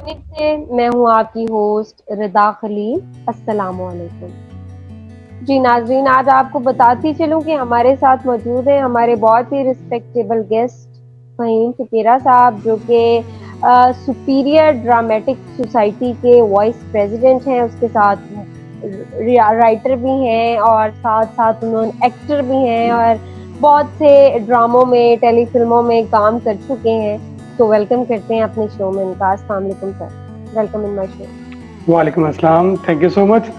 जानिब से मैं हूँ आपकी होस्ट रिदा खलील। अस्सलाम वालेकुम। जी नाजरीन, आज आपको बताती चलूँ कि हमारे साथ मौजूद हैं हमारे बहुत ही रिस्पेक्टेबल गेस्ट फ़हीम फ़कीरा साहब, जो कि सुपीरियर ड्रामेटिक सोसाइटी के वाइस प्रेसिडेंट हैं। उसके साथ राइटर भी हैं और साथ साथ उन्होंने एक्टर भी हैं और बहुत से ड्रामों में, टेली फिल्मों में काम कर चुके हैं। तो वेलकम करते हैं अपने शो में इनका। अस्सलाम वालेकुम sir, welcome in my show. वालेकुम अस्सलाम, thank you so much.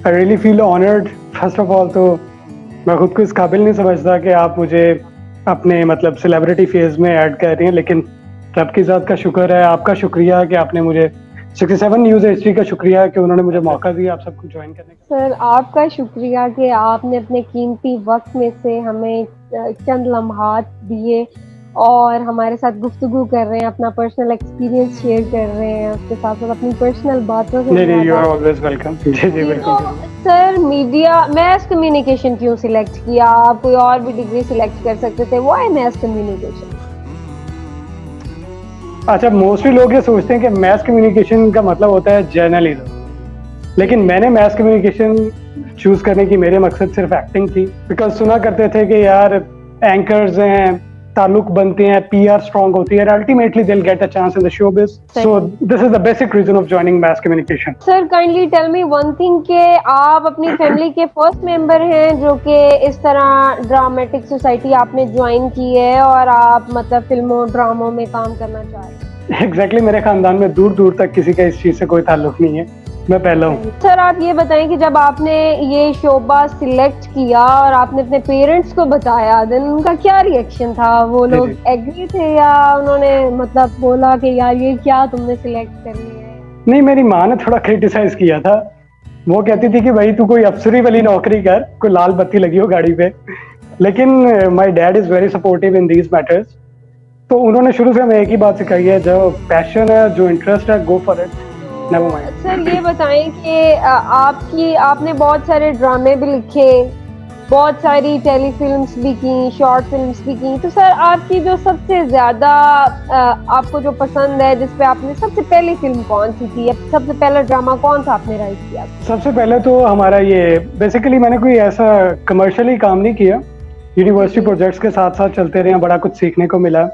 I really feel honoured. First of all तो मैं खुद को इस काबिल नहीं समझता कि आप मुझे अपने मतलब सेलिब्रिटी फेज में ऐड कर रही हैं, लेकिन रब की ज़ात का शुक्र है, आपका शुक्रिया कि आपने मुझे 67 न्यूज़ एचडी का शुक्रिया कि उन्होंने मुझे मौका दिया आप सबको ज्वाइन करने का। सर आपका शुक्रिया कि आपने अपने कीमती वक्त में से हमें चंद लम्हात दिए और हमारे साथ गुफ्तगू कर रहे हैं, अपना पर्सनल एक्सपीरियंस शेयर कर रहे हैं, उसके साथ साथ अपनी पर्सनल बातों से नहीं हमें नहीं, यू आर आगाह। Always welcome. जी जी जी, बिल्कुल। तो सर मीडिया मैस कम्युनिकेशन क्यों सिलेक्ट किया? आप कोई और भी डिग्री सिलेक्ट कर सकते थे, व्हाई मैस कम्युनिकेशन? अच्छा, मोस्टली लोग ये सोचते हैं कि मैस कम्युनिकेशन का मतलब होता है जर्नलिज्म, लेकिन मैंने मैस कम्युनिकेशन चूज करने की मेरे मकसद सिर्फ एक्टिंग थी। बिकॉज सुना करते थे कि यार एंकर्स हैं, ताल्लुक बनते हैं, पीआर स्ट्रांग होती है, ultimately they will get a chance in the showbiz. So this is the basic reason of joining mass communication. Sir kindly tell me one thing के आप अपनी फैमिली के फर्स्ट मेंबर हैं जो कि इस तरह ड्रामेटिक सोसाइटी आपने ज्वाइन की है और आप मतलब फिल्मों ड्रामों में काम करना चाह रहे हैं। एग्जैक्टली, मेरे खानदान में दूर दूर तक किसी का इस चीज से कोई ताल्लुक नहीं है, मैं पहला हूँ। सर आप ये बताएं कि जब आपने ये शोबा सिलेक्ट किया और आपने अपने पेरेंट्स को बताया, देन उनका क्या रिएक्शन था? वो लोग एग्री थे या उन्होंने मतलब बोला कि यार ये क्या तुमने सिलेक्ट कर लिया है? नहीं, मेरी माँ ने थोड़ा क्रिटिसाइज किया था। वो कहती थी कि भाई तू कोई अफसरी वाली नौकरी कर, कोई लाल बत्ती लगी हो गाड़ी पे। लेकिन my dad is very supportive in these matters. तो उन्होंने शुरू से हमें एक ही बात सिखाई है, जो पैशन है, जो इंटरेस्ट है, गो for it, never mind. Sir ये बताएं कि आपने बहुत सारे ड्रामे भी लिखे, बहुत सारी टेली फिल्म्स भी की, शॉर्ट फिल्म्स भी की, तो सर आपकी जो सबसे ज्यादा आपको जो पसंद है, जिसपे आपने सबसे पहली फिल्म कौन सी थी? सबसे पहला ड्रामा कौन सा आपने राइट किया? सबसे पहले तो हमारा ये बेसिकली मैंने कोई ऐसा कमर्शियली काम नहीं किया, यूनिवर्सिटी प्रोजेक्ट्स के साथ साथ चलते रहे, बड़ा कुछ सीखने को मिला।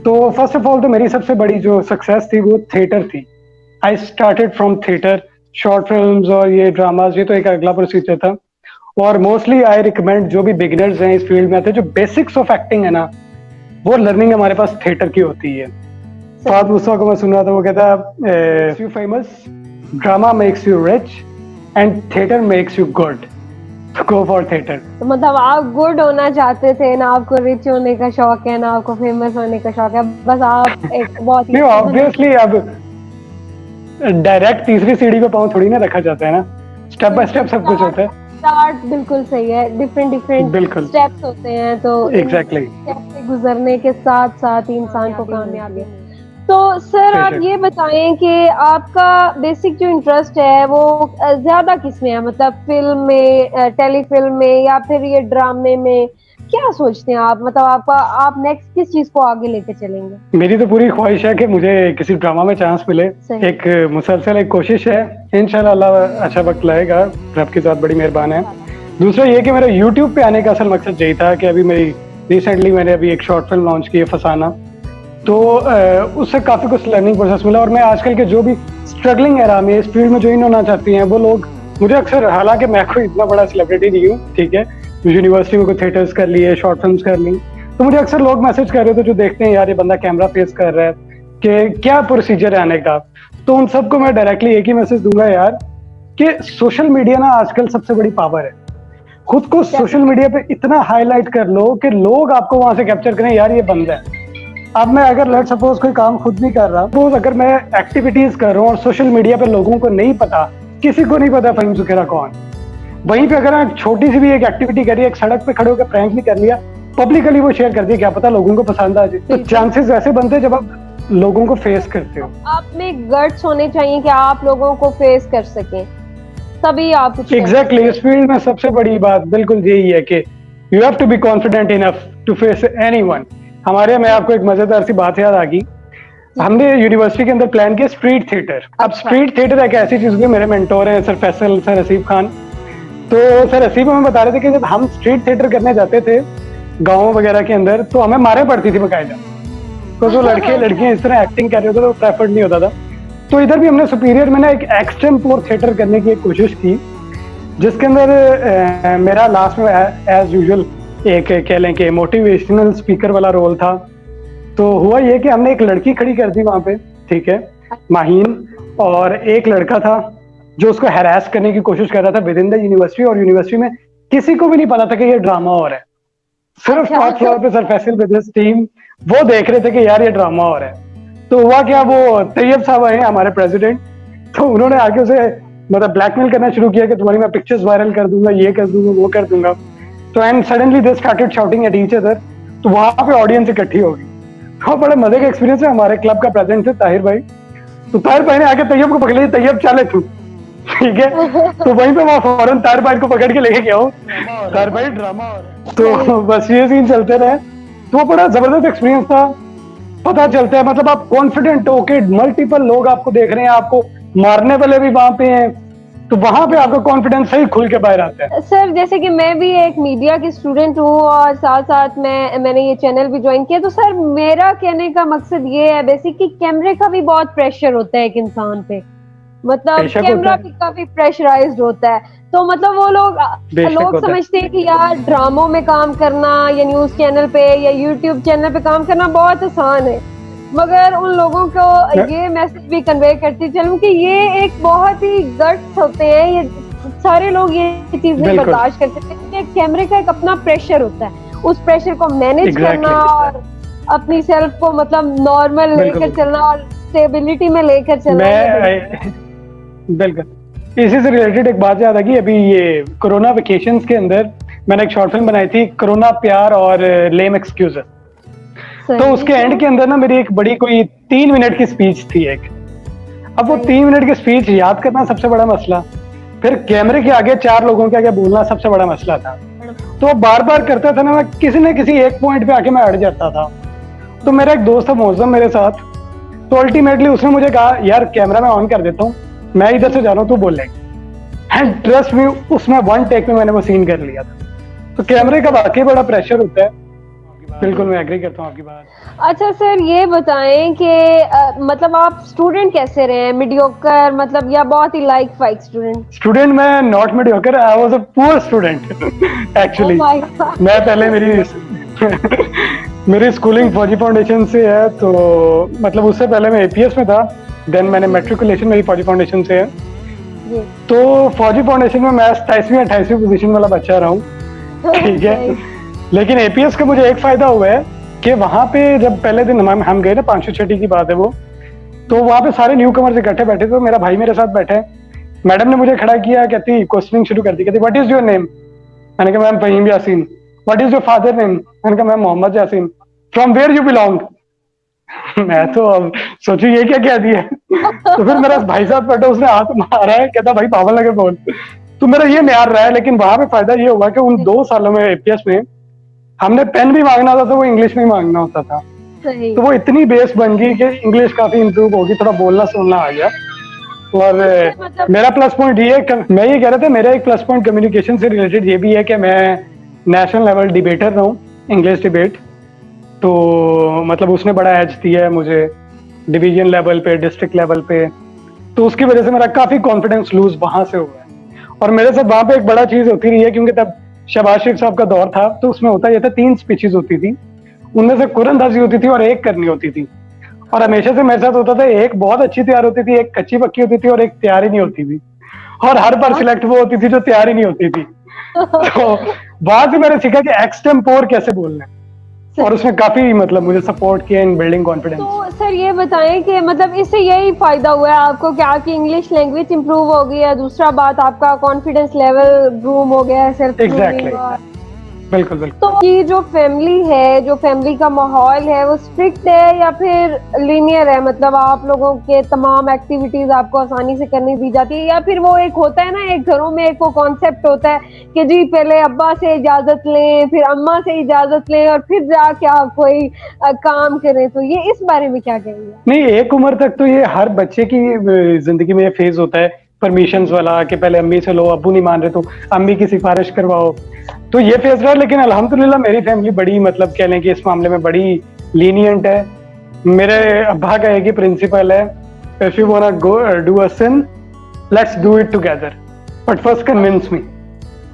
तो फर्स्ट ऑफ ऑल तो मेरी सबसे बड़ी जो सक्सेस थी वो थिएटर थी। I started from theatre, short films और ये ड्रामाज, ये तो एक अगला प्रोसीजर था। और मोस्टली आई रिकमेंड जो भी बिगिनर्स हैं इस फील्ड में आते हैं, जो बेसिक्स ऑफ एक्टिंग है ना, वो लर्निंग हमारे पास थिएटर की होती है। फाद मूसा को मैं सुन रहा था, वो कहता है you famous, drama makes you rich and theatre makes you good, go for theatre. तो मतलब आप गुड होना चाहते थे, ना आपको रिच होने का शौक है, ना आपको फेमस होने का शौक है, बस आप एक बहुत नहीं, ऑब्वियसली अब डायरेक्ट तीसरी सीढ़ी पे पाँव थोड़ी ना रखा जाता है ना, स्टेप बाय स्टेप सब कुछ होता है। स्टार्ट बिल्कुल सही है, डिफरेंट स्टेप्स होते हैं, तो एग्जैक्टली स्टेप से गुजरने के साथ साथ ही इंसान को कामयाबी। तो सर आप ये बताएं कि आपका बेसिक जो इंटरेस्ट है वो ज्यादा किस में है? मतलब फिल्म में, टेली फिल्म में, या फिर ये ड्रामे में? क्या सोचते हैं आप? मतलब आप नेक्स्ट किस चीज को आगे लेके चलेंगे? मेरी तो पूरी ख्वाहिश है कि मुझे किसी ड्रामा में चांस मिले। एक मुसलसल एक कोशिश है, इंशाल्लाह अल्लाह अच्छा वक्त लाएगा, रब की ज़ात बड़ी मेहरबान है। दूसरा ये कि मेरा यूट्यूब पे आने का असल मकसद यही था कि अभी मेरी रिसेंटली मैंने अभी एक शॉर्ट फिल्म लॉन्च की है, फसाना। तो उससे काफ़ी कुछ लर्निंग प्रोसेस मिला। और मैं आजकल के जो भी स्ट्रगलिंग एरा में इस फील्ड में ज्वाइन होना चाहती हैं वो लोग मुझे अक्सर, हालांकि मैं कोई इतना बड़ा सेलिब्रिटी नहीं हूँ, ठीक है, यूनिवर्सिटी में कोई थिएटर्स कर लिए, शॉर्ट फिल्म्स कर ली, तो मुझे अक्सर लोग मैसेज कर रहे थे जो देखते हैं यार ये बंदा कैमरा फेस कर रहा है कि क्या प्रोसीजर है आने का। तो उन सबको मैं डायरेक्टली एक ही मैसेज दूंगा यार कि सोशल मीडिया ना आजकल सबसे बड़ी पावर है। खुद को सोशल मीडिया पे इतना हाईलाइट कर लो कि लोग आपको वहां से कैप्चर करें, यार ये बंदा है। अब मैं अगर लेट सपोज कोई काम खुद नहीं कर रहा, तो अगर मैं एक्टिविटीज कर रहा हूँ और सोशल मीडिया पे लोगों को नहीं पता, किसी को नहीं पता फ़हीम फ़कीरा कौन, वहीं पे अगर मैं छोटी सी भी एक एक्टिविटी करी, एक सड़क पे खड़े होकर प्रैंक भी कर लिया, पब्लिकली वो शेयर कर दिया, क्या पता लोगों को पसंद आ जाए। तो चांसेस वैसे बनते हैं जब आप लोगों को फेस करते हो। आप में गट्स होने चाहिए कि आप लोगों को फेस कर सकें, तभी आप कुछ एग्जैक्टली इस फील्ड में सबसे बड़ी बात बिल्कुल यही है कि you have to be confident enough to face anyone. हमारे, मैं आपको एक मजेदार सी बात याद आ गई। हमने यूनिवर्सिटी के अंदर प्लान किया स्ट्रीट थिएटर। अब अच्छा। स्ट्रीट थिएटर एक ऐसी चीज हुई, मेरे मेंटोर हैं सर फैसल, सर हसीब खान। तो सर हसीब हमें बता रहे थे कि जब हम स्ट्रीट थिएटर करने जाते थे गाँव वगैरह के अंदर, तो हमें मारे पड़ती थी बकायदा, तो जो लड़के लड़कियां इस तरह एक्टिंग कर रहे होते थे, वो प्रेफर्ड नहीं होता था। तो इधर भी हमने सुपीरियर में ना एक एक्सटेम्पोर थिएटर करने की एक कोशिश की, जिसके अंदर मेरा लास्ट में एज यूजुअल एक कह लें कि मोटिवेशनल स्पीकर वाला रोल था। तो हुआ ये कि हमने एक लड़की खड़ी कर दी वहां पे, ठीक है, माहीन, और एक लड़का था जो उसको हैरास करने की कोशिश कर रहा था विद इन द यूनिवर्सिटी, और यूनिवर्सिटी में किसी को भी नहीं पता था कि ये ड्रामा हो रहा है। सिर्फ टॉप फ्लोर पे सर फैसल बिजनेस टीम वो देख रहे थे कि यार ये ड्रामा हो रहा है। तो हुआ क्या, वो तैयब साहब आए हमारे प्रेसिडेंट, तो उन्होंने आके उसे मतलब ब्लैकमेल करना शुरू किया कि तुम्हारी मैं पिक्चर्स वायरल कर दूंगा, ये कर दूंगा, वो कर दूंगा। तो and suddenly they started shouting at each other. तो वहां पे ऑडियंस इकट्ठी हो गई। तो बड़े मजे का एक्सपीरियंस है। हमारे क्लब का प्रेसिडेंट थे ताहिर भाई, तो ताहिर भाई ने आके तैयब को पकड़ लिया, तैयब चले तू, ठीक है। तो वहीं पे वहां फौरन ताहिर भाई को पकड़ के लेके गया हूँ, ताहिर भाई ड्रामा हो रहा है। तो बस ये सीन चलते रहे। तो वो बड़ा जबरदस्त एक्सपीरियंस था। पता चलता है मतलब आप कॉन्फिडेंट हो के मल्टीपल लोग आपको देख रहे हैं, आपको मारने वाले भी वहां पे हैं, तो वहां पे आपका कॉन्फिडेंस सही खुल के बाहर आता है। सर जैसे कि मैं भी एक मीडिया की स्टूडेंट हूँ और साथ साथ मैंने ये चैनल भी ज्वाइन किया, तो सर मेरा कहने का मकसद ये है बेसिक कि कैमरे का भी बहुत प्रेशर होता है एक इंसान पे, मतलब कैमरा भी काफी प्रेशराइज्ड होता है। तो मतलब वो लोग समझते हैं कि यार ड्रामों में काम करना या न्यूज चैनल पे या यूट्यूब चैनल पे काम करना बहुत आसान है, मगर उन लोगों को ये मैसेज भी कन्वे करती चलूं कि ये एक बहुत ही गट्स होते हैं, ये सारे लोग ये चीज नहीं बर्दाश्त करते। कैमरे का एक अपना प्रेशर होता है, उस प्रेशर को मैनेज करना और अपनी सेल्फ को मतलब नॉर्मल लेकर चलना और स्टेबिलिटी में लेकर चलना। बिल्कुल इसी से रिलेटेड एक बात याद आ गई, अभी ये कोरोना वेकेशंस के अंदर मैंने एक शॉर्ट फिल्म बनाई थी, कोरोना प्यार और लेम एक्सक्यूज। तो उसके एंड के अंदर ना मेरी एक बड़ी कोई 3 मिनट की स्पीच थी एक। अब वो 3 मिनट की स्पीच याद करना सबसे बड़ा मसला, फिर कैमरे के आगे 4 लोगों के आगे बोलना सबसे बड़ा मसला था। तो बार बार करता था ना, मैं किसी न किसी एक पॉइंट पे आके मैं अड़ जाता था। तो मेरा एक दोस्त था मौजम मेरे साथ, तो अल्टीमेटली उसने मुझे कहा यार कैमरा मैं ऑन कर देता हूँ, मैं इधर से जा रहा हूँ, तू बोल लेगा। एंड ट्रस्ट मी, उसमें 1 टेक में मैंने वो सीन कर लिया था। तो कैमरे का वाकई बड़ा प्रेशर होता है। बिल्कुल मैं एग्री करता हूँ आपकी बात। अच्छा सर ये बताएं कि मतलब आप स्टूडेंट कैसे रहे हैं, मीडियोकर मतलब या बहुत ही लाइक फाइक स्टूडेंट? मैं not mediocre, I was a poor student actually. मैं पहले मेरी स्कूलिंग फौजी फाउंडेशन से है, तो मतलब उससे पहले मैं एपीएस में था, देन मैंने मैट्रिकुलेशन मेरी फौजी फाउंडेशन से है। तो फौजी फाउंडेशन में मैं 27वीं 28वीं पोजीशन वाला बच्चा रहा हूँ, ठीक है। लेकिन एपीएस का मुझे एक फायदा हुआ है कि वहां पे जब पहले दिन हम गए ना, 5वीं 6वीं की बात है वो, तो वहां पे सारे न्यू कमर्स इकट्ठे बैठे, तो मेरा भाई मेरे साथ बैठा है। मैडम ने मुझे खड़ा किया, कहती क्वेश्चनिंग शुरू कर दी, कहती व्हाट इज योर नेम? मैंने कहा ma'am Faheem Yasin. What is your father name? मैंने कहा ma'am Mohammad Yasin. From where you belong? मैं तो अब सोचू ये क्या कह दिया। तो फिर मेरा भाई साहब बैठा, उसने हाथ मारा है, कहता भाई पागल लगे बोल। तो मेरा ये म्यार रहा है। लेकिन वहां पे फायदा ये हुआ कि उन 2 सालों में एपीएस में हमने पेन भी मांगना था तो वो इंग्लिश में मांगना होता था। तो वो इतनी बेस बन गई कि इंग्लिश काफी इंप्रूव होगी, थोड़ा बोलना सुनना आ गया। और मेरा प्लस पॉइंट ये है, मैं ये कह रहा था, मेरा एक प्लस पॉइंट कम्युनिकेशन से रिलेटेड ये भी है कि मैं नेशनल लेवल डिबेटर रहा हूँ, इंग्लिश डिबेट। तो मतलब उसने बड़ा एज दिया है मुझे डिवीजन लेवल पे, डिस्ट्रिक्ट लेवल पे। तो उसकी वजह से मेरा काफी कॉन्फिडेंस लूज वहां से हुआ है। और मेरे साथ वहां पे एक बड़ा चीज होती रही है, क्योंकि तब शहबाज शरीफ साहब का दौर था, तो उसमें होता ये था 3 स्पीचेस होती थी, उनमें से कुरंदाजी होती थी और एक करनी होती थी। और हमेशा से मेरे साथ होता था, एक बहुत अच्छी तैयार होती थी, एक कच्ची पक्की होती थी और एक तैयार ही नहीं होती थी। और हर बार सिलेक्ट वो होती थी जो तैयार ही नहीं होती थी। तो वहां से मैंने सीखा कि एक्सटेम्पोर कैसे बोलना है, और उसमें काफी मतलब मुझे सपोर्ट किया इन बिल्डिंग कॉन्फिडेंस। तो सर ये बताएं कि मतलब इससे यही फायदा हुआ है आपको कि आपकी इंग्लिश लैंग्वेज इंप्रूव हो गई है, दूसरा बात आपका कॉन्फिडेंस लेवल ग्रूम हो गया है, सेल्फ एग्जैक्टली। बिल्कुल बिल्कुल। तो ये जो फैमिली है, जो फैमिली का माहौल है, वो स्ट्रिक्ट है या फिर लीनियर है? मतलब आप लोगों के तमाम एक्टिविटीज आपको आसानी से करनी दी जाती है, या फिर वो एक होता है ना, एक घरों में एक वो कॉन्सेप्ट होता है कि जी पहले अब्बा से इजाजत लें, फिर अम्मा से इजाजत लें और फिर जाके आप कोई काम करें? तो ये इस बारे में क्या कहेंगे? नहीं, एक उम्र तक तो ये हर बच्चे की जिंदगी में ये फेज होता है परमिशंस वाला, कि पहले अम्मी से लो, अब्बू नहीं मान रहे तो अम्मी की सिफारिश करवाओ। तो ये फेज रहा है, लेकिन अल्हम्दुलिल्लाह मेरी फैमिली बड़ी, मतलब कह लें कि इस मामले में बड़ी लीनियंट है। मेरे अब्बा का एक ही प्रिंसिपल है, if you wanna go do a sin, let's do it together, but first convince me.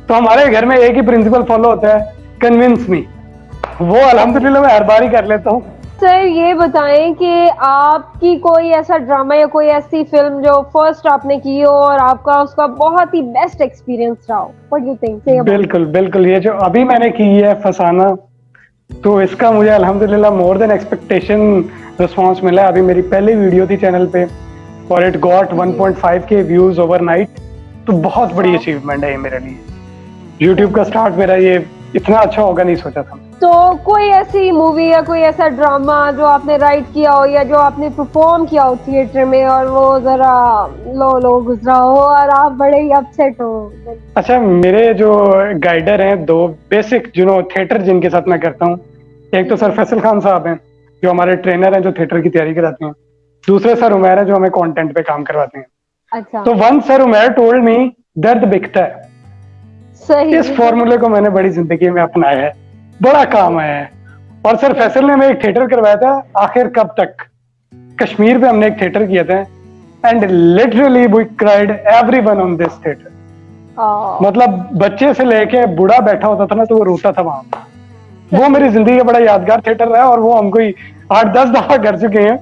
तो हमारे घर में एक ही प्रिंसिपल फॉलो होता है, कन्विंस मी। वो अल्हम्दुलिल्लाह मैं हर बार ही कर लेता हूँ। सर ये बताएं कि आपकी कोई ऐसा ड्रामा या कोई ऐसी फिल्म जो फर्स्ट आपने की हो और आपका उसका बहुत ही बेस्ट एक्सपीरियंस रहा हो? What do you think? बिल्कुल बिल्कुल, ये जो अभी मैंने की है फसाना, तो इसका मुझे अल्हम्दुलिल्लाह मोर देन एक्सपेक्टेशन रिस्पांस मिला है। अभी मेरी पहली वीडियो थी चैनल पे और इट गॉट 1.5 के व्यूज ओवरनाइट। तो बहुत बड़ी अचीवमेंट है ये मेरे लिए। यूट्यूब का स्टार्ट मेरा ये इतना अच्छा होगा नहीं सोचा था। तो कोई ऐसी मूवी या कोई ऐसा ड्रामा जो आपने राइट किया हो या जो आपने परफॉर्म किया हो थिएटर में और वो जरा लो गुजरा हो और आप बड़े ही अपसेट हो? अच्छा, मेरे जो गाइडर हैं दो बेसिक, जो थिएटर जिनके साथ मैं करता हूँ, एक तो सर फैसल खान साहब हैं जो हमारे ट्रेनर हैं, जो थिएटर की तैयारी कराते हैं। दूसरे सर उमैर हैं जो हमें कंटेंट पे काम करवाते हैं। अच्छा। तो one sir Umair told me, दर्द बिकता है। सही। इस फॉर्मूले को मैंने बड़ी जिंदगी में अपनाया है, बड़ा काम आया है। और सर फैसल ने हमें एक थिएटर करवाया था, आखिर कब तक, कश्मीर पे हमने एक थिएटर किया था, and literally we cried everyone on this theatre. मतलब बच्चे से लेके बूढ़ा बैठा होता था ना तो वो रोता था वहां। वो मेरी जिंदगी का बड़ा यादगार थिएटर रहा और वो हमको 8-10 दफा कर चुके हैं।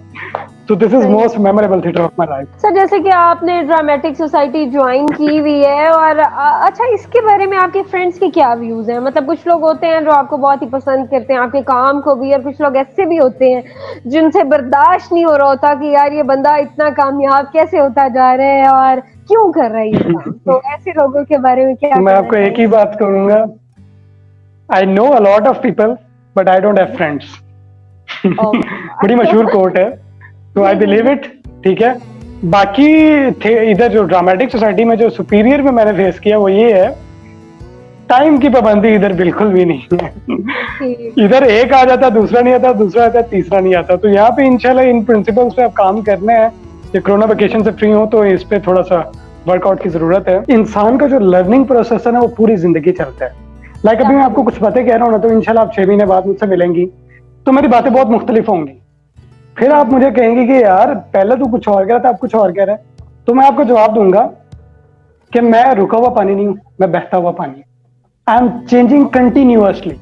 तो this is most memorable theatre of my life. Sir जैसे कि आपने ड्रामेटिक सोसाइटी ज्वाइन की हुई है और अच्छा, इसके बारे में आपके फ्रेंड्स के क्या व्यूज हैं? मतलब कुछ लोग होते हैं जो आपको बहुत ही पसंद करते हैं, आपके काम को भी, और कुछ लोग ऐसे भी होते हैं जिनसे बर्दाश्त नहीं हो रहा होता कि यार ये बंदा इतना कामयाब कैसे होता जा रहा है और क्यों कर रहा है ये काम। तो ऐसे लोगों के बारे में क्या? मैं आपको एक ही बात कहूंगा, I know a lot of people but I don't have friends. बड़ी मशहूर कोट है, तो आई बिलीव इट। ठीक है, बाकी इधर जो ड्रामेटिक सोसाइटी में जो सुपीरियर में मैंने फेस किया वो ये है, टाइम की पाबंदी इधर बिल्कुल भी नहीं है। इधर एक आ जाता, दूसरा नहीं आता, दूसरा आता, तीसरा नहीं आता। तो यहाँ पे इंशाल्लाह इन प्रिंसिपल्स पे अब काम करने हैं। ये कोरोना वेकेशन से फ्री हो तो इस पे थोड़ा सा वर्कआउट की जरूरत है। इंसान का जो लर्निंग प्रोसेस है ना वो पूरी जिंदगी चलता है। लाइक अभी मैं आपको कुछ बातें कह रहा हूँ ना, तो इंशाल्लाह आप 6 महीने बाद मुझसे मिलेंगी तो मेरी बातें बहुत मुख्तलिफ होंगी। फिर आप मुझे कहेंगे कि यार पहले तू कुछ और कह रहा था, अब कुछ और कह रहा है। तो मैं आपको जवाब दूंगा कि मैं रुका हुआ पानी नहीं हूं, मैं बहता हुआ पानी। I am changing continuously.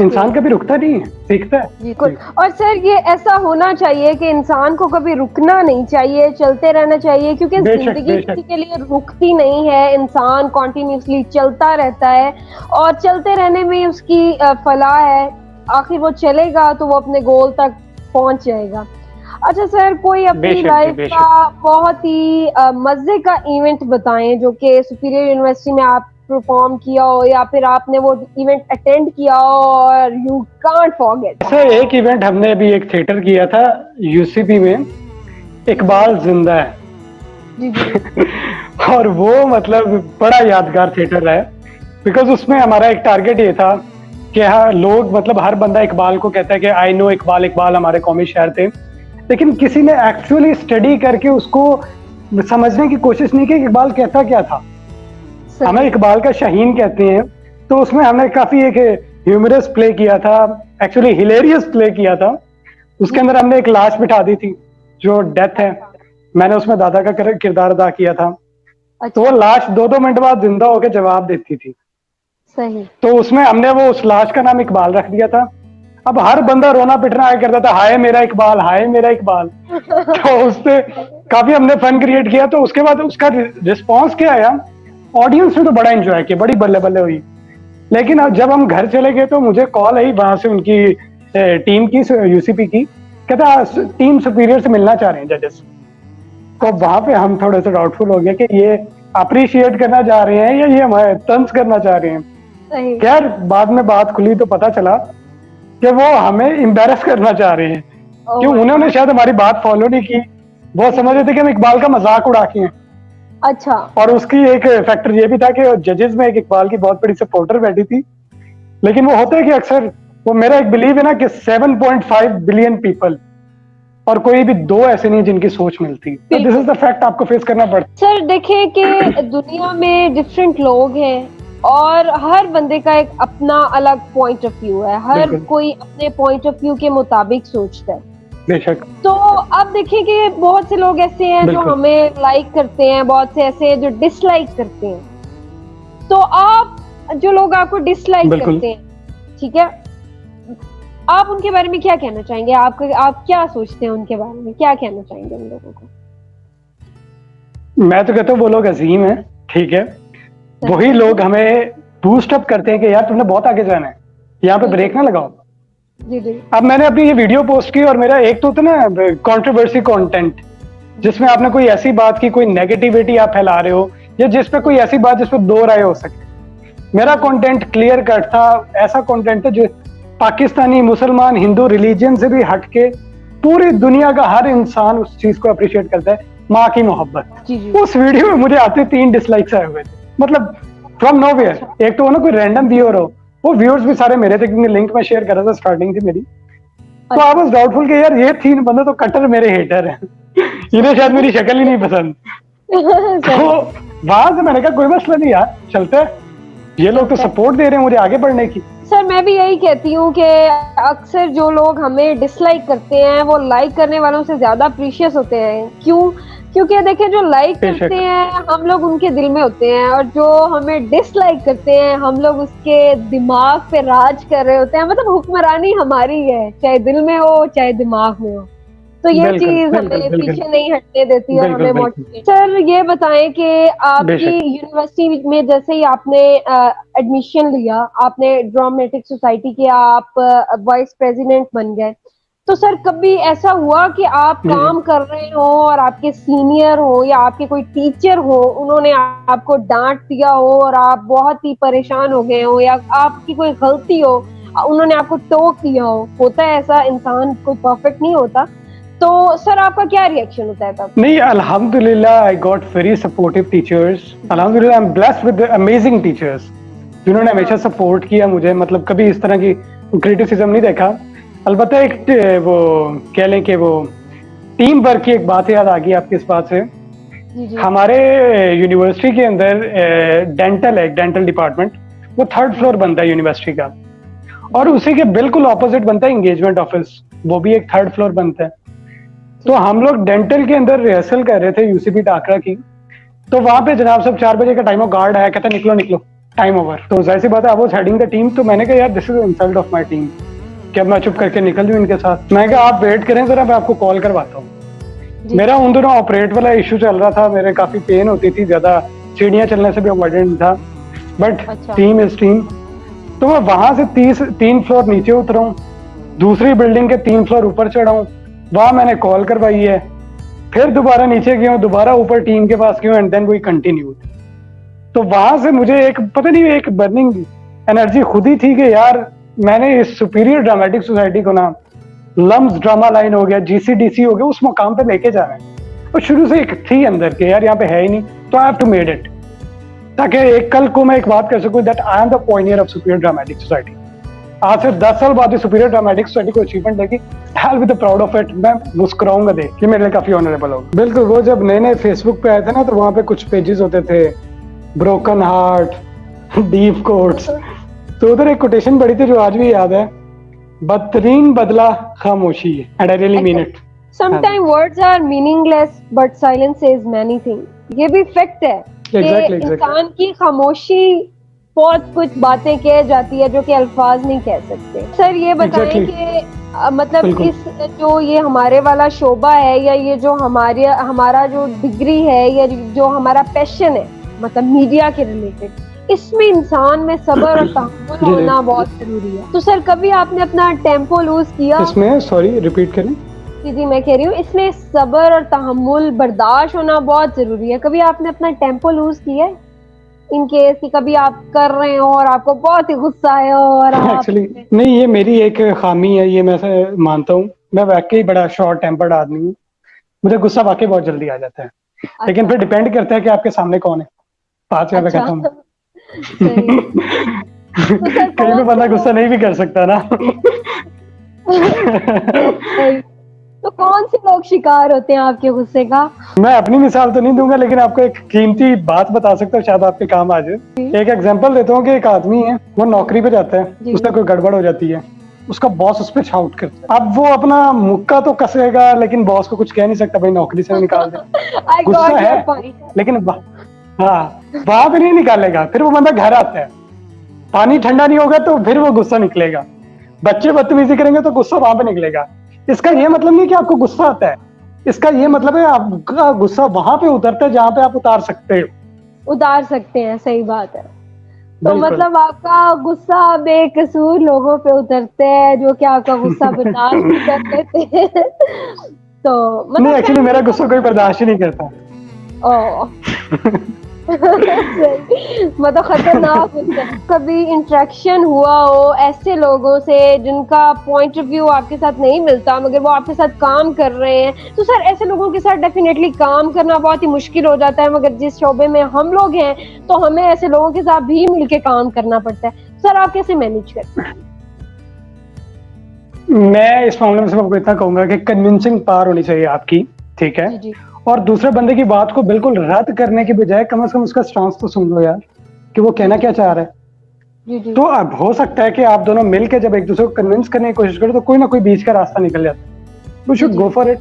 इंसान कभी रुकता नहीं है, सीखता है। बिल्कुल। और सर ये ऐसा होना चाहिए कि इंसान को कभी रुकना नहीं चाहिए, चलते रहना चाहिए, क्योंकि जिंदगी किसी के लिए रुकती नहीं है। इंसान कॉन्टिन्यूसली चलता रहता है और चलते रहने में उसकी फलाह है। आखिर वो चलेगा तो वो अपने गोल तक पहुंच जाएगा। अच्छा सर, कोई अपनी लाइफ का बहुत ही मजे का इवेंट बताएं जो कि सुपीरियर यूनिवर्सिटी में आप परफॉर्म किया हो या फिर आपने वो इवेंट अटेंड किया हो और यू कांट फॉरगेट। सर एक इवेंट हमने अभी एक थिएटर किया था यूसीपी में, इकबाल जिंदा है। जी जी। और वो मतलब बड़ा यादगार थिएटर है, बिकॉज उसमें हमारा एक टारगेट ये था कि हाँ, लोग मतलब हर बंदा इकबाल को कहता है कि आई नो इकबाल, इकबाल हमारे कौमी शायर थे, लेकिन किसी ने एक्चुअली स्टडी करके उसको समझने की कोशिश नहीं की कि इकबाल कहता क्या था। हमें इकबाल का शाहीन कहते हैं, तो उसमें हमने काफी एक ह्यूमरस प्ले किया था, एक्चुअली हिलेरियस प्ले किया था। उसके अंदर हमने एक लाश बिठा दी थी जो डेथ है, मैंने उसमें दादा का किरदार अदा किया था। तो वो लाश 2-2 मिनट बाद जिंदा होकर जवाब देती थी। सही। तो उसमें हमने वो उस लाश का नाम इकबाल रख दिया था। अब हर बंदा रोना पिटना आया करता था, हाय मेरा इकबाल, हाय मेरा इकबाल। तो उससे काफी हमने फन क्रिएट किया। तो उसके बाद उसका रिस्पॉन्स क्या आया, ऑडियंस ने तो बड़ा एंजॉय किया, बड़ी बल्ले बल्ले हुई। लेकिन अब जब हम घर चले गए तो मुझे कॉल आई वहां से उनकी टीम की, यूसीपी की, कहता टीम सुपीरियर से मिलना चाह रहे हैं जजेस। तो वहां पे हम थोड़े से डाउटफुल हो गए कि ये अप्रिशिएट करना चाह रहे हैं या ये हमारे तंज करना चाह रहे हैं। सही। खैर बाद में बात खुली तो पता चला कि वो हमें एम्बेरस करना चाह रहे हैं, Oh क्यों my उन्होंने God. शायद हमारी बात फॉलो नहीं की। वो समझ रहे थे कि हम इकबाल का मजाक उड़ा के हैं। अच्छा। और उसकी एक फैक्टर ये भी था कि जजेस में एक इकबाल की बहुत बड़ी सपोर्टर बैठी थी। लेकिन वो होता है कि अक्सर वो मेरा एक बिलीव है ना कि 7.5 बिलियन पीपल और कोई भी दो ऐसे नहीं जिनकी सोच मिलती। तो दिस इज द फैक्ट, आपको फेस करना पड़ता सर देखिए कि दुनिया में डिफरेंट लोग हैं और हर बंदे का एक अपना अलग पॉइंट ऑफ व्यू है, हर बिल्कुल। कोई अपने पॉइंट ऑफ व्यू के मुताबिक सोचता है। बेशक। तो अब देखिए कि बहुत से लोग ऐसे हैं जो बिल्कुल। हमें लाइक करते हैं, बहुत से ऐसे हैं जो डिसलाइक करते हैं। तो आप जो लोग आपको डिसलाइक बिल्कुल। करते हैं, ठीक है, आप उनके बारे में क्या कहना चाहेंगे? आप क्या सोचते हैं उनके बारे में, क्या कहना चाहेंगे उन लोगों को? मैं तो कहता हूँ वो लोग अजीम हैं, ठीक है। वही लोग हमें बूस्ट अप करते हैं कि यार तुमने बहुत आगे जाना है, यहाँ पे ब्रेक ना लगाओ। जी जी। अब मैंने अपनी ये वीडियो पोस्ट की और मेरा एक तो होता ना कंट्रोवर्सी कंटेंट, जिसमें आपने कोई ऐसी बात की, कोई नेगेटिविटी आप फैला रहे हो, या जिस पे कोई ऐसी बात जिस पे दो राय हो सके। मेरा कंटेंट क्लियर कट था, ऐसा कंटेंट था जो पाकिस्तानी, मुसलमान, हिंदू रिलीजन से भी हटके पूरी दुनिया का हर इंसान उस चीज को अप्रिशिएट करता है, माँ की मोहब्बत। उस वीडियो में मुझे आते 3 डिसलाइक्स आए हुए थे, मतलब फ्रॉम नोवेयर। एक तो वो ना कोई रैंडम व्यूअर हो, वो व्यूअर्स भी सारे मेरे थे क्योंकि लिंक में शेयर कर रहा था, स्टार्टिंग थी मेरी। तो आई वाज डाउटफुल कि यार ये 3 बंदे तो कट्टर मेरे हेटर हैं, इन्हें शायद मेरी शक्ल ही नहीं पसंद। तो वहां से मैंने कहा कोई मसला नहीं यार, चलते हैं, ये लोग तो सपोर्ट दे रहे हैं मुझे आगे बढ़ने की। सर मैं भी यही कहती हूँ कि अक्सर जो लोग हमें डिसलाइक करते हैं वो लाइक करने वालों से ज्यादा प्रीशियस होते हैं। क्यों? क्योंकि देखिए जो लाइक करते हैं हम लोग उनके दिल में होते हैं, और जो हमें डिसलाइक करते हैं हम लोग उसके दिमाग पे राज कर रहे होते हैं। मतलब हुक्मरानी हमारी है, चाहे दिल में हो चाहे दिमाग में हो। तो ये चीज हमें पीछे नहीं हटने देती और हमें मोटिवेट। सर ये बताएं कि आपकी यूनिवर्सिटी में जैसे ही आपने एडमिशन लिया, आपने ड्रामेटिक सोसाइटी के आप वाइस प्रेसिडेंट बन गए, तो सर कभी ऐसा हुआ कि आप काम कर रहे हो और आपके सीनियर हो या आपके कोई टीचर हो, उन्होंने आपको डांट दिया हो और आप बहुत ही परेशान हो गए हो, या आपकी कोई गलती हो, उन्होंने आपको टोक दिया हो? होता है ऐसा, इंसान कोई परफेक्ट नहीं होता। तो सर आपका क्या रिएक्शन होता है तब? नहीं, अल्हम्दुलिल्लाह I got very supportive teachers. अल्हम्दुलिल्लाह I am blessed with amazing teachers जिन्होंने हमेशा सपोर्ट किया मुझे, मतलब कभी इस तरह की क्रिटिसिज्म नहीं देखा। अलबत्ता एक वो कह लें कि वो टीम वर्क की एक बात याद आ गई आपकी इस बात से। हमारे यूनिवर्सिटी के अंदर डेंटल है, डेंटल डिपार्टमेंट, वो 3rd फ्लोर बनता है यूनिवर्सिटी का, और उसी के बिल्कुल ऑपोजिट बनता है एंगेजमेंट ऑफिस, वो भी एक 3rd फ्लोर बनता है। तो हम लोग डेंटल के अंदर रिहर्सल कर रहे थे यूसीपी टाकरा की, तो वहां पे जनाब सब 4 बजे का टाइम हो, गार्ड आया, कहता निकलो निकलो टाइम ओवर। तो जाहिर सी बात है, I was heading the team, तो मैंने कहा यार this is insult of my team, क्या मैं चुप करके निकल जाऊं इनके साथ? मैं कहा आप वेट करें जरा, मैं आपको कॉल करवाता हूँ। मेरा उन दोनों ऑपरेट वाला इशू चल रहा था, मेरे काफी पेन होती थी, ज्यादा सीढ़ियां चलने से भी अवॉइडेंट था, बट टीम इज टीम। तो मैं वहां से 3 फ्लोर नीचे उतरा हूँ, दूसरी बिल्डिंग के 3 फ्लोर ऊपर चढ़ा हूँ, वहां मैंने कॉल करवाई है, फिर दोबारा नीचे गया हूँ, दोबारा ऊपर टीम के पास गया, एंड देन वी कंटिन्यूड। तो वहां से मुझे एक पता नहीं एक बर्निंग एनर्जी खुद ही थी कि यार मैंने इस सुपीरियर ड्रामेटिक सोसाइटी को ना लम्स ड्रामा लाइन हो गया, जीसीडीसी हो गया, उस मुकाम पे लेके जाना है। और शुरू से एक थी अंदर के यार यहाँ पे है ही नहीं, तो I have to made it, ताकि एक कल को मैं एक बात कर सकूं that I am the pioneer of superior dramatic society. आज से 10 साल बाद सुपीरियर ड्रामेटिक सोसाइटी को अचीवमेंट देगी, I will be proud of it. मैं मुस्कुराऊंगा देख के, मेरे लिए काफी ऑनरेबल होगा। बिल्कुल, वो जब नए नए फेसबुक पे आए थे ना, तो वहां पे कुछ पेजेस होते थे, ब्रोकन हार्ट, डीप कोट्स, तो उधर एक कोटेशन पड़ी थी जो आज भी याद है, बदतरीन बदला खामोशी, and I really mean it. Sometimes words are meaningless but silence says many things. ये भी फैक्ट है कि इंसान की खामोशी बहुत कुछ बातें कह जाती है जो कि अल्फाज नहीं कह सकते। सर ये बताएं कि मतलब इस जो ये हमारे वाला शोबा है, या ये जो हमारा जो डिग्री है, या जो हमारा पैशन है, मतलब मीडिया के रिलेटेड, इसमें इंसान में सब्र और तहम्मुल होना बहुत जरूरी है। तो सर कभी आपने अपना टेम्पो लूज किया? इसमें सॉरी रिपीट करें। जी मैं कह रही हूँ इसमें सब्र और तहम्मुल, बर्दाश्त होना बहुत जरूरी है। कभी आपने अपना टेम्पो लूज किया है? इन केस कि कभी आप कर रहे हो और आपको बहुत ही गुस्सा आया हो और आप एक्चुअली नहीं, ये मेरी एक खामी है, ये मैं से मानता हूँ। मैं वाकई बड़ा शॉर्ट टेम्पर्ड आदमी हूँ। मुझे गुस्सा वाकई बहुत जल्दी आ जाता है। लेकिन अच्छा फिर डिपेंड करता है कि आपके सामने कौन है, 5 मिनट में अच्छा खत्म। सही है। तो सर कहीं पे कौन बंदा से गुस्सा लोग नहीं भी कर सकता ना। सही, तो कौन से लोग शिकार होते हैं आपके गुस्से का? मैं अपनी मिसाल तो नहीं दूंगा, लेकिन आपको एक कीमती बात बता सकता हूँ, शायद आपके काम आ जी जाए। एक एग्जांपल देता हूँ कि एक आदमी है, वो नौकरी पे जाता है, जी उससे कोई गड़बड़ हो जाती है, उसका बॉस उस पर शाउट करता है। अब वो अपना मुक्का तो कसेगा, लेकिन बॉस को कुछ कह नहीं सकता, भाई नौकरी से निकाल दे। आई गुस्सा गॉट है, योर पॉइंट। लेकिन हाँ, वहां पे नहीं निकालेगा। फिर वो बंदा घर आता है, पानी ठंडा नहीं होगा तो फिर वो गुस्सा निकलेगा। बच्चे बदतमीजी करेंगे तो गुस्सा वहां पे निकलेगा। इसका ये मतलब नहीं कि आपको गुस्सा आता है, इसका ये मतलब है आपका गुस्सा वहां पे उतरता है जहां पे आप उतार सकते हो। उतार सकते हैं, सही बात है। तो बिल्कुल। मतलब आपका गुस्सा बेकसूर लोगों पे उतरते हैं जो कि आपका गुस्सा बर्दाश्त नहीं कर लेते हैं। तो नहीं, मतलब एक्चुअली फैमिली मेरा में गुस्सा कोई बर्दाश्त ही नहीं करता। ओ सही, मतलब खतरनाक गुस्सा। कभी इंटरेक्शन हुआ हो ऐसे लोगों से जिनका पॉइंट ऑफ व्यू आपके साथ नहीं मिलता मगर वो आपके साथ काम कर रहे हैं, तो सर ऐसे लोगों के साथ डेफिनेटली काम करना बहुत ही मुश्किल हो जाता है, मगर जिस शोबे में हम लोग हैं तो हमें ऐसे लोगों के साथ भी मिलके काम करना पड़ता है। सर आप कैसे मैनेज करते हैं? मैं इस मामले में सिर्फ आपको इतना कहूंगा कि कन्विंसिंग पावर होनी चाहिए आपकी, ठीक है। जी जी और दूसरे बंदे की बात को बिल्कुल रद्द करने के बजाय कम से कम उसका स्टांस तो सुन लो यार, कि वो जी कहना जी क्या चाह रहा है। जी जी तो अब हो सकता है कि आप दोनों मिलकर जब एक दूसरे को कन्विंस करने की कोशिश करो तो कोई ना कोई बीच का रास्ता निकल जाता है। वी जी शुड जी गो फॉर इट।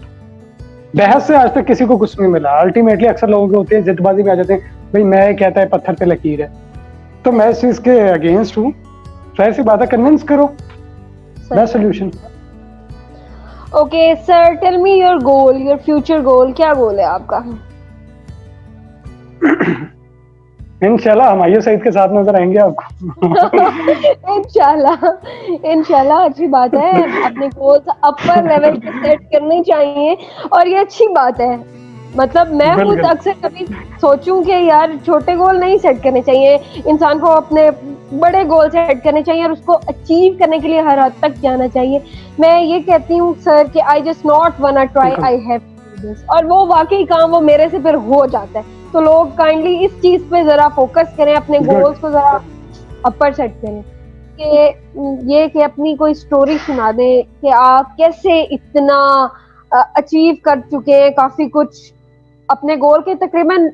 बहस से आज तक किसी को कुछ नहीं मिला। अल्टीमेटली अक्सर लोगों की होती है, जिद्दबाजी में आ जाते हैं, भाई मैं कहता है पत्थर पे लकीर है। तो मैं इस चीज के अगेंस्ट हूँ। जाहिर सी बात है, कन्विंस करो, बेस्ट सही है। Solution. Okay sir, tell me your goal, your future goal, क्या गोल है आपका? इंशाल्लाह हम आइयो सईद के साथ नजर आएंगे आपको। इंशाल्लाह, इंशाल्लाह अच्छी बात है। अपने गोल्स अपर लेवल पे सेट करने चाहिए और ये अच्छी बात है। मतलब मैं खुद बिल्कुल। अक्सर कभी सोचूं कि यार छोटे गोल नहीं सेट करने चाहिए, इंसान को अपने बड़े गोल सेट करने चाहिए और उसको अचीव करने के लिए हर हद तक जाना चाहिए। मैं ये कहती हूँ सर कि I just not wanna try, बिल्कुल। I have to do this, और वो वाकई काम वो मेरे से फिर हो जाता है। तो लोग काइंडली इस चीज पे जरा फोकस करें, अपने गुड। गोल्स को जरा अपर सेट करें कि ये कि अपनी कोई स्टोरी सुना दें कि आप कैसे इतना अचीव कर चुके हैं, काफी कुछ अपने गोल के तकरीबन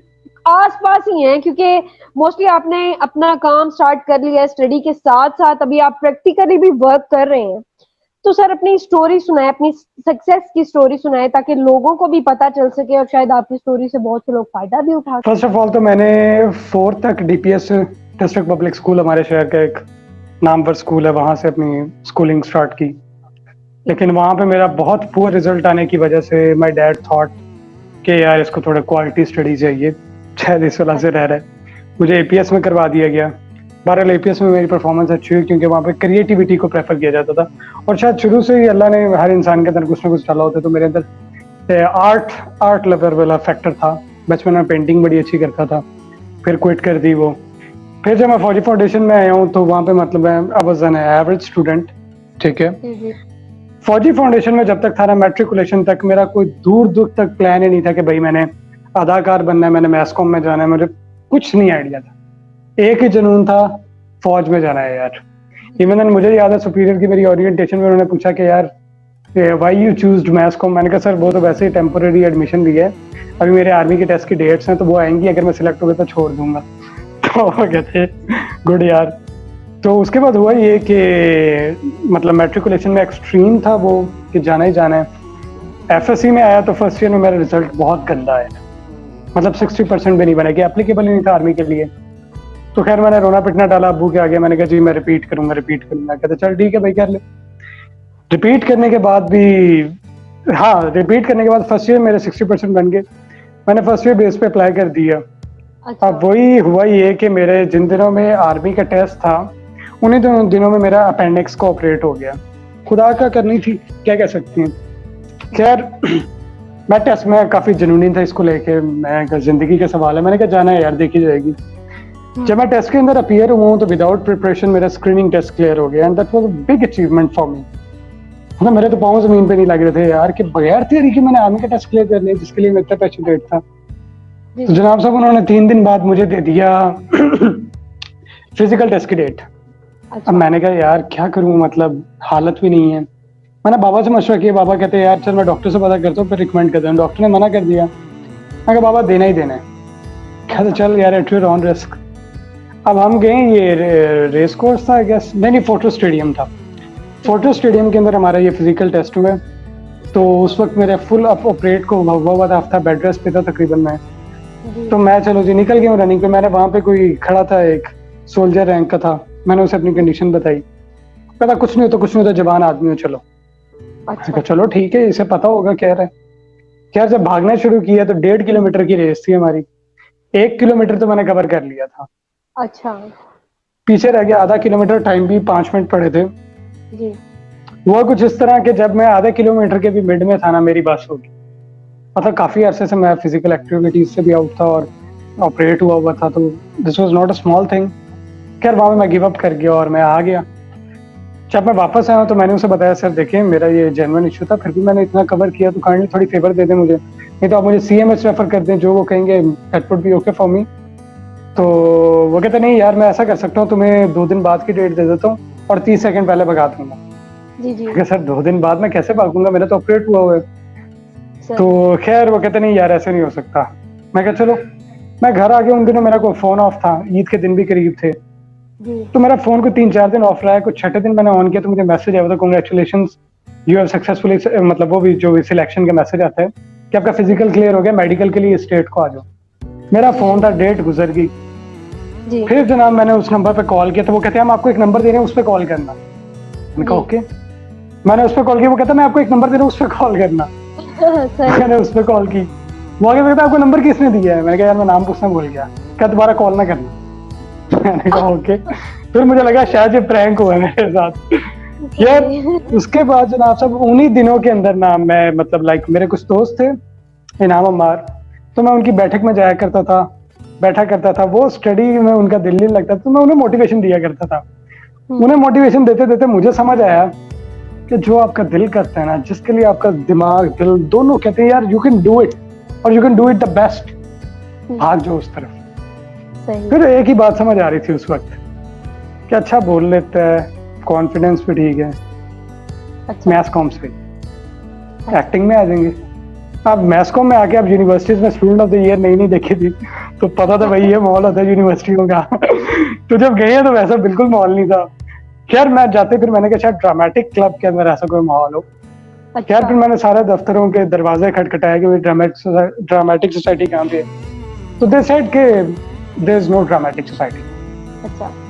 आसपास ही हैं, क्योंकि मोस्टली आपने अपना काम स्टार्ट कर लिया है स्टडी के साथ साथ, अभी आप प्रैक्टिकली भी वर्क कर रहे हैं। तो सर अपनी स्टोरी सुनाए, अपनी सक्सेस की स्टोरी सुनाए ताकि लोगों को भी पता चल सके और शायद आपकी स्टोरी से बहुत से लोग फायदा भी उठा सकें। फर्स्ट ऑफ ऑल तो मैंने 4th तक डीपीएस डिस्ट्रिक्ट पब्लिक स्कूल, हमारे शहर का एक नामवर स्कूल है, वहां से अपनी स्कूलिंग स्टार्ट की। लेकिन वहां पे मेरा बहुत पुअर रिजल्ट आने की वजह से माय डैड थॉट कि यार इसको थोड़ा क्वालिटी स्टडी चाहिए, शायद इस वजह से रह रहा है। मुझे एपीएस में करवा दिया गया। बहरहाल एपीएस में मेरी परफॉर्मेंस अच्छी हुई क्योंकि वहाँ पे क्रिएटिविटी को प्रेफर किया जाता था। और शायद शुरू से ही अल्लाह ने हर इंसान के अंदर कुछ ना कुछ डाला होता है, तो मेरे अंदर आर्ट लवर वाला फैक्टर था। बचपन में पेंटिंग बड़ी अच्छी करता था, फिर क्विट कर दी वो। फिर जब मैं फौजी फाउंडेशन में आया हूँ तो वहाँ पे मतलब मैं I was an average student, ठीक है। जी जी फौजी फाउंडेशन में जब तक था ना, मैट्रिकुलेशन तक मेरा कोई दूर दूर तक प्लान ही नहीं था कि भाई मैंने अदाकार बनना है, मैंने मैस कॉम में जाना है, मुझे कुछ नहीं आइडिया था। एक ही जुनून था, फौज में जाना है यार। इवन मुझे याद है सुपीरियर की मेरी ओरिएंटेशन में उन्होंने पूछा कि यार व्हाई यू चूज्ड मैस कॉम। मैंने कहा सर वो तो वैसे ही टेम्पोररी एडमिशन ली है, अभी मेरे आर्मी के टेस्ट की डेट्स हैं तो वो आएंगी, अगर मैं सिलेक्ट हो गया तो छोड़ दूंगा। तो वो कहते गुड यार। तो उसके बाद हुआ ये कि मतलब मैट्रिकुलेशन में एक्सट्रीम था वो कि जाना ही जाना है। एफएससी में आया तो फर्स्ट ईयर में मेरा रिजल्ट बहुत गंदा आया, मतलब 60% भी नहीं बने, कि एप्लीकेबल ही नहीं था आर्मी के लिए। तो खैर मैंने रोना पिटना डाला अब्बू के आगे, मैंने कहा जी मैं रिपीट करूंगा रिपीट करूंगा। कहते चल ठीक है भाई कर ले। रिपीट करने के बाद भी, हाँ रिपीट करने के बाद फर्स्ट ईयर मेरे 60% बन गए। मैंने फर्स्ट ईयर बेस पे अप्लाई कर दिया। अच्छा अब वही हुआ ये कि मेरे जिन दिनों में आर्मी का टेस्ट था उन्हीं दिनों में मेरा अपेंडिक्स को ऑपरेट हो गया। खुदा का करनी थी, क्या कह सकती हैं। खैर मैं टेस्ट में काफ़ी जुनूनी था इसको लेके, मैं जिंदगी का सवाल है, मैंने कहा जाना है यार देखी जाएगी। जब मैं टेस्ट के अंदर अपीयर हुआ हूँ तो विदाउट प्रिपरेशन मेरा स्क्रीनिंग टेस्ट क्लियर हो गया, and that was a big achievement for me. मतलब मेरे तो पाँव जमीन पे नहीं लग रहे थे यार कि बगैर तैयारी के मैंने आर्मी का टेस्ट क्लियर कर लिया, जिसके लिए मैं इतना पैशनेट था। तो जनाब साहब उन्होंने 3 दिन बाद मुझे दे दिया फिजिकल टेस्ट की डेट। अब मैंने कहा यार क्या करूं, मतलब हालत भी नहीं है। मैंने बाबा से मशवरा किया, बाबा कहते हैं यार चल मैं डॉक्टर से पता करता हूँ फिर रिकमेंड करता हूँ। डॉक्टर ने मना कर दिया। मैं कहा बाबा देना ही देना है। कहते चल यार एट योर ऑन रिस्क। अब हम गए, ये रेस कोर्स था आई गेस, नहीं फोर्ट्रेस स्टेडियम था। फोर्ट्रेस स्टेडियम के अंदर हमारा ये फिजिकल टेस्ट हुआ। तो उस वक्त मेरे फुल अप ऑपरेट को हुआ था, बेड रेस्ट पे था तकरीबन मैं। तो मैं चलो जी निकल गया रनिंग पे। मैंने वहां पे कोई खड़ा था, एक सोल्जर रैंक का था, मैंने उसे अपनी कंडीशन बताई। कहता कुछ नहीं हो तो जवान आदमी हो चलो। अच्छा चलो ठीक है, इसे पता होगा कह रहा है। खैर जब भागना शुरू किया तो 1.5 किलोमीटर की रेस थी हमारी। 1 किलोमीटर तो मैंने कवर कर लिया था। अच्छा। पीछे रह गया आधा किलोमीटर, टाइम भी 5 मिनट पड़े थे जी। हुआ कुछ इस तरह के जब मैं आधे किलोमीटर के भी मिड में था ना, मेरी बस होगी। मतलब काफी अरसे से मैं फिजिकल एक्टिविटीज से भी आउट था और ऑपरेट हुआ था, तो this was not a small thing. खैर वहां मैं गिव अप कर गया और मैं आ गया। जब मैं वापस आया तो मैंने उसे बताया सर देखिए मेरा ये जेन्युइन इशू था, फिर भी मैंने इतना कवर किया, तो काइंडली थोड़ी फेवर दे दें मुझे, नहीं तो आप मुझे CMS रेफर कर दें, जो वो कहेंगे that would be okay for me. तो वो कहते नहीं यार मैं ऐसा कर सकता हूँ, तुम्हें 2 दिन बाद की डेट दे देता हूँ और 30 सेकंड पहले भगा दूंगा। जी सर 2 दिन बाद मैं कैसे भागूंगा, मेरा तो ऑपरेट हुआ है। तो खैर वो कहते नहीं यार ऐसे नहीं हो सकता। मैं कहा चलो। मैं घर आ गया, उन दिनों मेरा कोई फोन ऑफ था, ईद के दिन भी करीब थे। तो मेरा फोन को 3-4 दिन ऑफ रहा है, कुछ छठे दिन मैंने ऑन किया तो मुझे मैसेज आया था कांग्रेचुलेशन यू हैव सक्सेसफुली, मतलब वो भी जो सिलेक्शन का मैसेज आता है कि आपका फिजिकल क्लियर हो गया, मेडिकल के लिए स्टेट को आ जाओ। मेरा फोन था, डेट गुजर गई। फिर जनाब मैंने उस नंबर पे कॉल किया तो वो कहते हैं हम आपको एक नंबर दे रहे हैं उस पर कॉल करना। मैंने कहा ओके। मैंने उस पर कॉल किया, वो कहता मैं आपको एक नंबर दे रहा हूँ उस पर कॉल करना। मैंने उस पर कॉल की, वो आगे कहता आपको नंबर किसने दिया है। मैंने कहा यार मैं नाम पूछना भूल गया। क्या दोबारा कॉल ना करना। मैंने कहा ओके। फिर मुझे लगा शायद ये प्रैंक हुआ है मेरे साथ। यार उसके बाद जनाब साहब उन्हीं दिनों के अंदर ना मैं मतलब लाइक मेरे कुछ दोस्त थे इनाम अम्मार, तो मैं उनकी बैठक में जाया करता था, बैठा करता था। वो स्टडी में उनका दिल नहीं लगता तो मैं उन्हें मोटिवेशन दिया करता था। उन्हें मोटिवेशन देते देते मुझे समझ आया कि जो आपका दिल करता है ना, जिसके लिए आपका दिमाग दिल दोनों कहते हैं यार यू कैन डू इट और you can do it the best, भाग जाओ उस तरफ। फिर एक ही बात समझ आ रही थी उस वक्त कि अच्छा बोल लेता है, कॉन्फिडेंस भी ठीक है, मैथ्स कॉम से एक्टिंग में आ जाएंगे। अब मैथ्स कॉम में आके अब यूनिवर्सिटीज में स्टूडेंट ऑफ द ईयर नहीं देखी थी तो पता था भाई ये माहौल होता है यूनिवर्सिटियों का। तो जब गए हैं तो वैसा बिल्कुल माहौल नहीं था। खैर मैं जाते फिर मैंने कहा शायद ड्रामेटिक क्लब के अंदर ऐसा कोई माहौल हो। खैर फिर मैंने सारे दफ्तरों के दरवाजे खटखटाए कि ड्रामेटिक सोसाइटी कहाँ पे है। तो दे सेड के there is no dramatic society.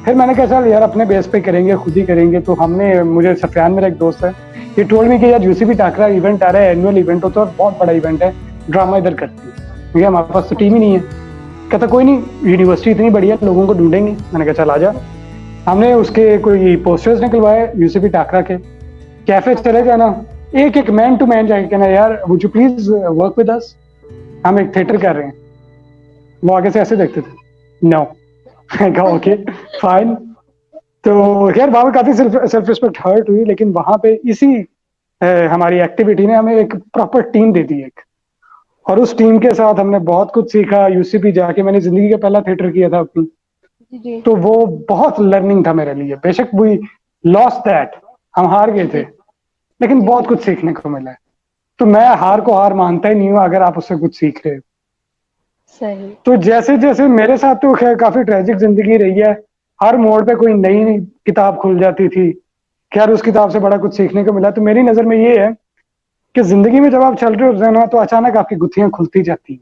फिर मैंने कहा चल यार अपने बेस पे करेंगे, खुद ही करेंगे। तो हमने, मुझे सफियान मेरा एक दोस्त है, ये टोल्ड मी कि यार UCB टाकरा इवेंट आ रहा है, एनुअल इवेंट होता है, बहुत बड़ा इवेंट है, ड्रामा इधर करती है। भैया हमारे पास तो टीम ही नहीं है। कहता कोई नहीं, यूनिवर्सिटी इतनी बढ़िया, लोगों को ढूंढेंगे। मैंने कहा चल आ जा। हमने उसके कोई पोस्टर्स निकलवाए UCB टाकरा के, कैफे चले जाना, एक एक मैन टू मैन जाके कहना यार would you please work with us, हम एक थिएटर कर रहे हैं। वो आगे से ऐसे देखते थे, नो। कहा ओके फाइन। तो खैर वहां पे काफी सेल्फ रिस्पेक्ट हर्ट हुई, लेकिन वहां पे इसी हमारी एक्टिविटी ने हमें एक प्रॉपर टीम दे दी एक, और उस टीम के साथ हमने बहुत कुछ सीखा। UCB जाके मैंने जिंदगी का पहला थिएटर किया था अपनी, तो वो बहुत लर्निंग था मेरे लिए। बेशक वी लॉस्ट दैट, हम हार गए थे, लेकिन बहुत कुछ सीखने को मिला है। तो मैं हार को हार मानता ही नहीं हूँ अगर आप उससे कुछ सीख रहे हो। सही। तो जैसे जैसे मेरे साथ तो खैर काफी ट्रेजिक जिंदगी रही है, हर मोड़ पे कोई नई किताब खुल जाती थी। खैर उस किताब से बड़ा कुछ सीखने को मिला। तो मेरी नजर में ये है कि जिंदगी में जब आप चल रहे होते हैं ना, तो अचानक आपकी गुत्थियां खुलती जाती हैं,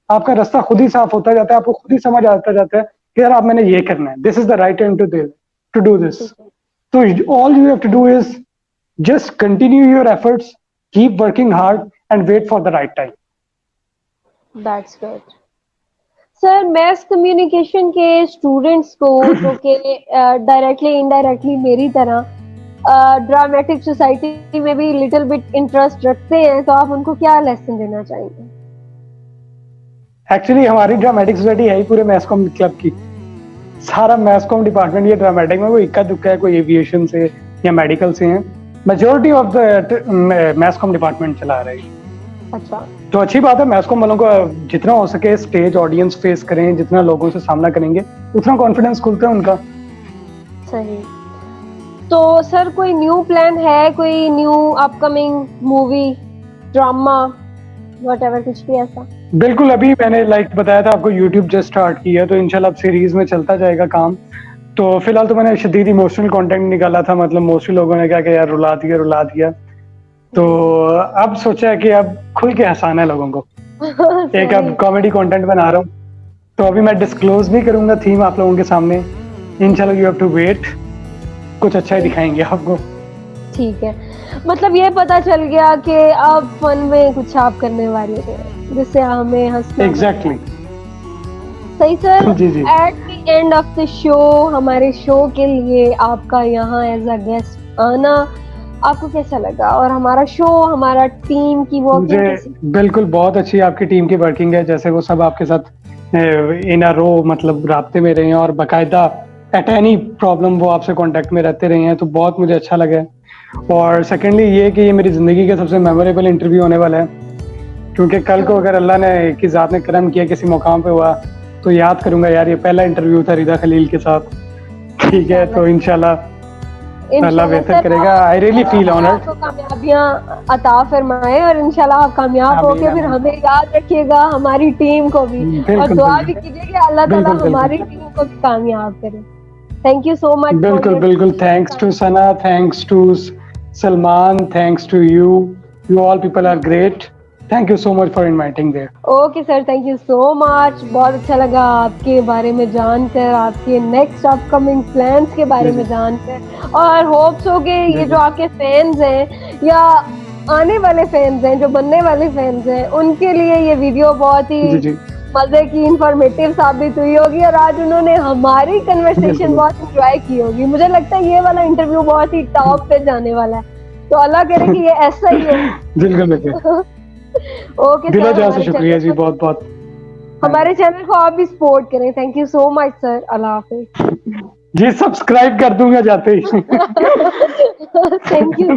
आपका रास्ता खुद ही साफ होता जाता है, आपको खुद ही समझ आता जाता है कि यार आप मैंने ये करना है, this is the right time to do this. तो all you have to do is just continue your efforts, keep working hard and wait for the right time. That's good sir. Mass communication के students को जो कि directly indirectly मेरी तरह dramatic society में भी little bit interest रखते हैं, तो आप उनको क्या लेसन देना चाहेंगे? एक्चुअली हमारी ड्रामेटिक सोसाइटी है ही पूरे मैस कॉम क्लब की, सारा मैस कॉम डिपार्टमेंट ये ड्रामेटिक में, कोई इक्का दुक्का है, कोई एविएशन से या मेडिकल से है, majority of the mess com department चला रही है। अच्छा, तो अच्छी बात है, मैस कॉम वालों को जितना हो सके स्टेज ऑडियंस फेस करें, जितना लोगों से सामना करेंगे उतना कॉन्फिडेंस खुलता है उनका। सही। तो सर कोई न्यू प्लान है, कोई new upcoming movie, drama, whatever, कुछ भी ऐसा? बिल्कुल, अभी मैंने बताया था आपको, यूट्यूब जस्ट स्टार्ट किया, तो इंशाल्लाह अब सीरीज में चलता जाएगा काम। तो फिलहाल तो मैंने शदीद इमोशनल कंटेंट निकाला था, मतलब मोस्टली लोगों ने क्या कि यार रुला दिया। तो अब सोचा है कि अब खुल के हंसाना है लोगों को। एक अब कॉमेडी कंटेंट बना रहा हूँ, तो अभी मैं डिस्क्लोज नहीं करूंगा थीम आप लोगों के सामने। इंशाल्लाह यू हैव टू वेट, कुछ अच्छा ही दिखाएंगे आपको। ठीक है, मतलब ये पता चल गया कि अब फन में कुछ आप करने वाले हैं जिससे हमें हंसना। एग्जैक्टली। सही सर। जी जी। At the end of the show, हमारे शो के लिए आपका यहाँ एज अ गेस्ट आना आपको कैसा लगा, और हमारा शो, हमारा टीम की वर्किंग कैसी? बिल्कुल बहुत अच्छी आपकी टीम की वर्किंग है, जैसे वो सब आपके साथ इन अ रो मतलब राब्ते में रहे हैं, और बाकायदा एट एनी प्रॉब्लम वो आपसे कांटेक्ट में रहते रहे हैं, तो बहुत मुझे अच्छा लगा है। और सेकेंडली ये कि ये मेरी ज़िंदगी का सबसे मेमोरेबल इंटरव्यू होने वाला है, क्योंकि कल को अगर अल्लाह ने की ज़ात ने करम किया किसी मुकाम पे हुआ तो याद करूंगा यार ये पहला इंटरव्यू था रिदा खलील के साथ। ठीक है, तो इंशाल्लाह अल्लाह बेहतर करेगा। I really feel honoured. आपको कामयाबियां अता फरमाए, और इंशाल्लाह आप कामयाब होके फिर हमें याद रखिएगा, हमारी टीम को भी, और दुआ भी कीजिए कि अल्लाह ताला हमारी टीम को भी कामयाब करे। Thank you so much. बिल्कुल बिल्कुल, thanks to Sana, thanks to Salman, thanks to you all people are great. Thank you so much for inviting there. Okay sir, thank you so much. बहुत अच्छा लगा आपके बारे में जानकर, आपके नेक्स्ट अपकमिंग प्लान्स के बारे में जानकर, और होप्स हो कि ये जो आपके फैंस हैं या आने वाले फैंस हैं, जो बनने वाले फैंस हैं, उनके लिए ये वीडियो बहुत ही मजे की, इंफॉर्मेटिव साबित हुई होगी, और आज उन्होंने हमारी कन्वर्सेशन बहुत एंजॉय की होगी। मुझे लगता है ये वाला इंटरव्यू बहुत ही टॉप पे जाने वाला है, तो अल्लाह करे कि ये ऐसा ही हो। बिल्कुल। ओके दिलो जान से शुक्रिया जी, बहुत बहुत। हमारे चैनल को आप भी सपोर्ट करें। Thank you so much sir. अल्लाह हाफिज जी, सब्सक्राइब कर दूंगा जाते ही। Thank you.